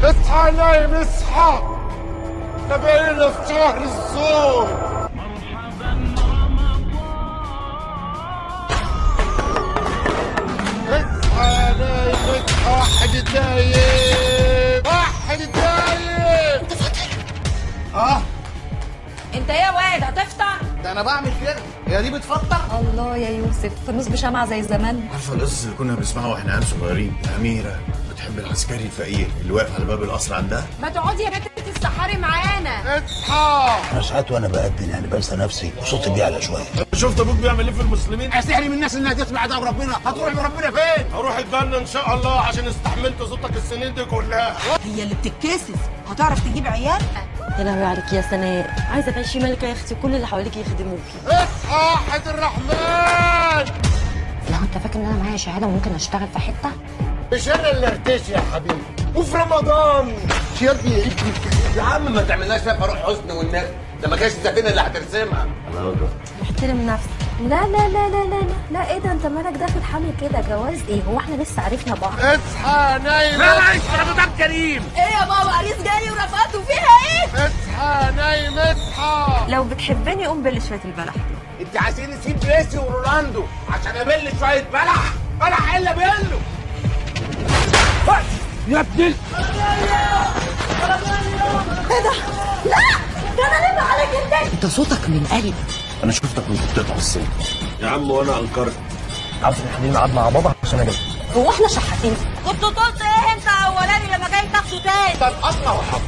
اصحى نايم اصحى، احنا بقينا في شهر الصوم. اصحى يا نايم اصحى، واحد دايم واحد دايم. انت فاطر؟ انت ايه يا واد هتفطر؟ ده انا بعمل كده، هي دي بتفطر؟ الله يا يوسف، فانوس بشمعة زي زمان. عارفه القصص اللي كنا بنسمعها واحنا عيال صغيرين؟ اميره بتحب العسكري الفقير اللي واقف على باب القصر عندها. ما تقعدي يا بنت تستحري معانا. اصحى. انا ساعات وانا بقدم يعني بنسى نفسي وصوتي بيعلى شويه. شفت ابوك بيعمل ايه في المسلمين؟ هتحرم من الناس انها تسمع ده ربنا، هتروح لربنا فين؟ هروح الجنه ان شاء الله عشان استحملت صوتك السنين دي كلها. هي اللي بتتكسف هتعرف تجيب عيال؟ يا لهوي عليك يا سناء، عايزه تعيشي ملكه يا اختي، كل اللي حواليك يخدموكي. اصحى وحد الرحمن. لو انت فاكر ان انا معايا شهاده وممكن اشتغل في حته؟ مش انا اللي ارتشي يا حبيبي، وفي رمضان يا ابني يا ابني. يا عم ما تعملناش فيها فاروق حسني والنبي، ده ما كانش السفينه اللي هترسمها. احترم نفسك. لا لا لا لا لا لا، ايه ده؟ انت مالك داخل حامل كده؟ جواز ايه؟ هو احنا لسه عرفنا بعض؟ اصحى نايم. لا يا رمضان كريم. ايه يا بابا، عريس جاي ورفقته فيها ايه؟ اصحى نايم اصحى. لو بتحبني قوم بل شويه البلح. انت عايزين نسيب ميسي ورونالدو عشان ابل شويه بلح؟ بلح الا بيلو. يا ابني ايه ده؟ لا ده انا لما عليك انت صوتك من قلب. انا شفتك وانت بتقطع الصوت يا عم وانا انكرت. عارف ان احنا ميعاد مع بابا عشان اجي. هو احنا شحاتين؟ كنت قلت ايه انت اولاني لما جاي تاخده تاني؟ طب اطلع وحط.